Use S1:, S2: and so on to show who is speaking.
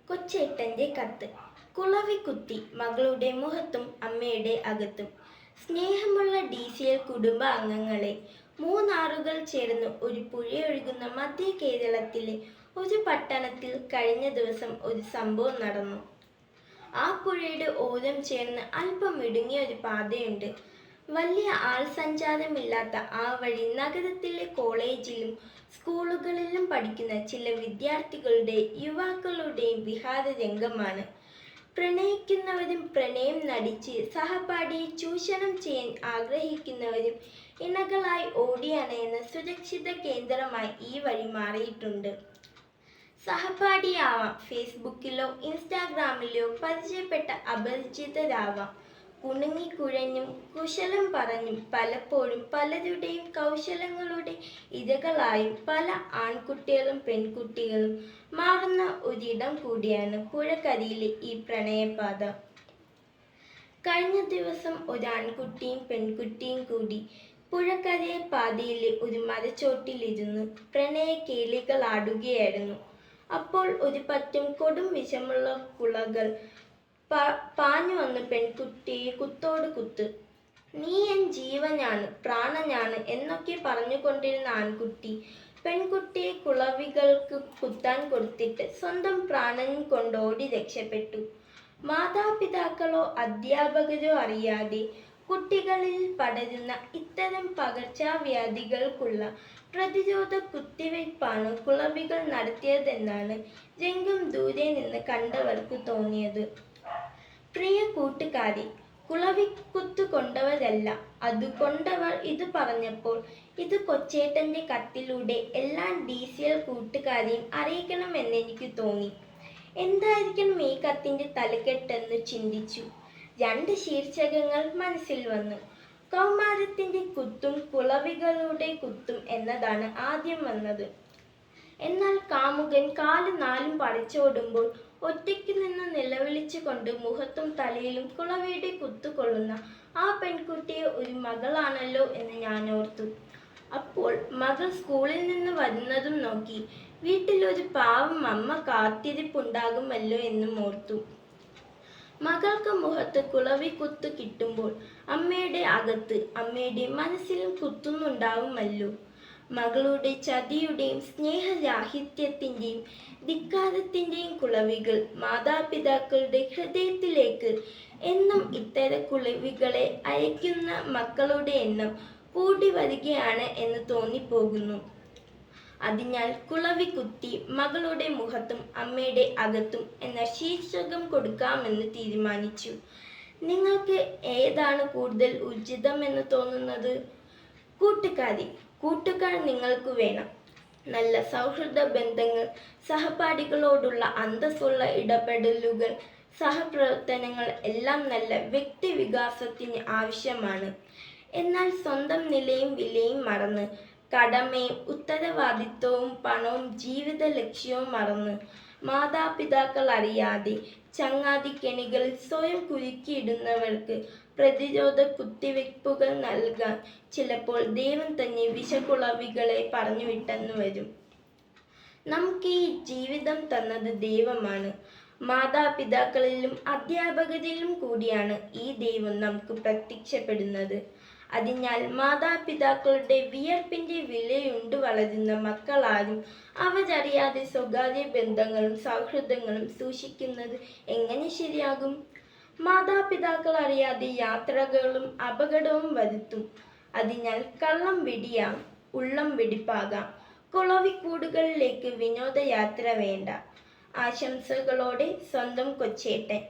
S1: കൊച്ചേട്ടന്റെ കത്ത്. കുളവി കുത്തി മകളുടെ മുഖത്തും അമ്മയുടെ അകത്തും. സ്നേഹമുള്ള DCL കുടുംബ അംഗങ്ങളെ, മൂന്നാറുകൾ ചേർന്ന് ഒരു പുഴയൊഴുകുന്ന മധ്യ കേരളത്തിലെ ഒരു പട്ടണത്തിൽ കഴിഞ്ഞ ദിവസം ഒരു സംഭവം നടന്നു. ആ പുഴയുടെ ഓരം ചേർന്ന് അല്പം ഇടുങ്ങിയ ഒരു പാതയുണ്ട്. വലിയ ആൾസഞ്ചാരമില്ലാത്ത ആ വഴി നഗരത്തിലെ കോളേജിലും സ്കൂളുകളിലും പഠിക്കുന്ന ചില വിദ്യാർത്ഥികളുടെയും യുവാക്കളുടെയും വിഹാരരംഗമാണ്. പ്രണയിക്കുന്നവരും പ്രണയം നടിച്ച് സഹപാഠിയെ ചൂഷണം ചെയ്യാൻ ആഗ്രഹിക്കുന്നവരും ഇണകളായി ഓടിയണയുന്ന സുരക്ഷിത കേന്ദ്രമായി ഈ വഴി മാറിയിട്ടുണ്ട്. സഹപാഠിയാവാം, ഫേസ്ബുക്കിലോ ഇൻസ്റ്റാഗ്രാമിലോ പരിചയപ്പെട്ട അപരിചിതരാവാം. കുണുങ്ങിക്കുഴഞ്ഞും കുശലം പറഞ്ഞും പലപ്പോഴും പലരുടെയും കൗശലങ്ങളുടെ ഇരകളായും പല ആൺകുട്ടികളും പെൺകുട്ടികളും മാറുന്ന ഒരിടം കൂടിയാണ് പുഴക്കരയിലെ ഈ പ്രണയപാത. കഴിഞ്ഞ ദിവസം ഒരു ആൺകുട്ടിയും പെൺകുട്ടിയും കൂടി പുഴക്കരയെ പാതയിലെ ഒരു മരച്ചോട്ടിലിരുന്ന് പ്രണയ കേളികളാടുകയായിരുന്നു. അപ്പോൾ ഒരു പറ്റം കൊടും വിഷമുള്ള കുളകൾ പാഞ്ഞു വന്ന് പെൺകുട്ടിയെ കുത്തോട് കുത്ത്. നീ എൻ ജീവനാണ്, പ്രാണനാണ് എന്നൊക്കെ പറഞ്ഞുകൊണ്ടിരുന്ന ആൺകുട്ടി പെൺകുട്ടിയെ കുളവികൾക്ക് കുത്താൻ കൊടുത്തിട്ട് സ്വന്തം പ്രാണനും കൊണ്ടോടി രക്ഷപ്പെട്ടു. മാതാപിതാക്കളോ അധ്യാപകരോ അറിയാതെ കുട്ടികളിൽ പടരുന്ന ഇത്തരം പകർച്ചവ്യാധികൾക്കുള്ള പ്രതിരോധ കുത്തിവയ്പ്പാണ് കുളവികൾ നടത്തിയതെന്നാണ് രംഗം ദൂരെ നിന്ന് കണ്ടവർക്ക് തോന്നിയത്. പ്രിയ കൂട്ടുകാരി, കുളവിക്കുത്ത് കൊണ്ടവരല്ല, അത് കൊണ്ടവർ ഇത് പറഞ്ഞപ്പോൾ ഇത് കൊച്ചേട്ടന്റെ കത്തിലൂടെ എല്ലാ DCL കൂട്ടുകാരെയും അറിയിക്കണമെന്നെനിക്ക് തോന്നി. എന്തായിരിക്കണം ഈ കത്തിന്റെ തലക്കെട്ടെന്ന് ചിന്തിച്ചു. 2 ശീർഷകങ്ങൾ മനസ്സിൽ വന്നു. കൗമാരത്തിന്റെ കുത്തും കുളവികളുടെ കുത്തും എന്നതാണ് ആദ്യം വന്നത്. എന്നാൽ കാമുകൻ 4 പറിച്ചോടുമ്പോൾ ഒറ്റയ്ക്ക് നിന്ന് നിലവിളിച്ചുകൊണ്ട് മുഖത്തും തലയിലും കുളവിയുടെ കുത്തുകൊള്ളുന്ന ആ പെൺകുട്ടിയെ ഒരു മകളാണല്ലോ എന്ന് ഞാൻ ഓർത്തു. അപ്പോൾ മകൾ സ്കൂളിൽ നിന്ന് വരുന്നതും നോക്കി വീട്ടിലൊരു പാവം അമ്മ കാത്തിരിപ്പുണ്ടാകുമല്ലോ എന്നും ഓർത്തു. മകൾക്ക് മുഖത്ത് കുളവി കുത്തു കിട്ടുമ്പോൾ അമ്മയുടെ അകത്ത്, അമ്മയുടെ മനസ്സിലും കുത്തുന്നുണ്ടാവുമല്ലോ. മകളുടെ ചതിയുടെയും സ്നേഹരാഹിത്യത്തിൻ്റെയും ധിക്കാരത്തിൻ്റെയും കുളവികൾ മാതാപിതാക്കളുടെ ഹൃദയത്തിലേക്ക് എന്നും ഇത്തരം കുളവികളെ അയക്കുന്ന മക്കളുടെ എണ്ണം കൂടി വരികയാണ് എന്ന് തോന്നിപ്പോകുന്നു. അതിനാൽ കുളവി കുത്തി മകളുടെ മുഖത്തും അമ്മയുടെ അകത്തും എന്ന ശീർഷകം കൊടുക്കാമെന്ന് തീരുമാനിച്ചു. നിങ്ങൾക്ക് ഏതാണ് കൂടുതൽ ഉചിതമെന്ന് തോന്നുന്നത്? കൂട്ടുകാർ നിങ്ങൾക്ക് വേണം. നല്ല സൗഹൃദ ബന്ധങ്ങൾ, സഹപാഠികളോടുള്ള അന്തസ്സുള്ള ഇടപെടലുകൾ, സഹപ്രവർത്തനങ്ങൾ എല്ലാം നല്ല വ്യക്തി വികാസത്തിന് ആവശ്യമാണ്. എന്നാൽ സ്വന്തം നിലയും വിലയും മറന്ന്, കടമയും ഉത്തരവാദിത്വവും പണവും ജീവിത ലക്ഷ്യവും മറന്ന്, മാതാപിതാക്കൾ അറിയാതെ ചങ്ങാതിക്കെണികളിൽ സ്വയം കുരുക്കിയിടുന്നവർക്ക് പ്രതിരോധ കുത്തിവയ്പ്പുകൾ നൽകാൻ ചിലപ്പോൾ ദൈവം തന്നെ വിഷക്കുളവികളെ പറഞ്ഞുവിട്ടെന്ന് വരും. നമുക്ക് ഈ ജീവിതം തന്നത് ദൈവമാണ്. മാതാപിതാക്കളിലും അധ്യാപകരിലും കൂടിയാണ് ഈ ദൈവം നമുക്ക് പ്രത്യക്ഷപ്പെടുന്നത്. അതിനാൽ മാതാപിതാക്കളുടെ വിയർപ്പിന്റെ വിലയുണ്ട് വളരുന്ന മക്കളാരും അവരറിയാതെ സ്വകാര്യ ബന്ധങ്ങളും സൗഹൃദങ്ങളും സൂക്ഷിക്കുന്നത് എങ്ങനെ ശരിയാകും? മാതാപിതാക്കൾ അറിയാതെ യാത്രകളും അപകടവും വരുത്തും. അതിനാൽ കള്ളം വെടിയാം, ഉള്ളം വെടിപ്പാകാം. കുളവിക്കൂടുകളിലേക്ക് വിനോദയാത്ര വേണ്ട. ആശംസകളോടെ സ്വന്തം കൊച്ചേട്ടൻ.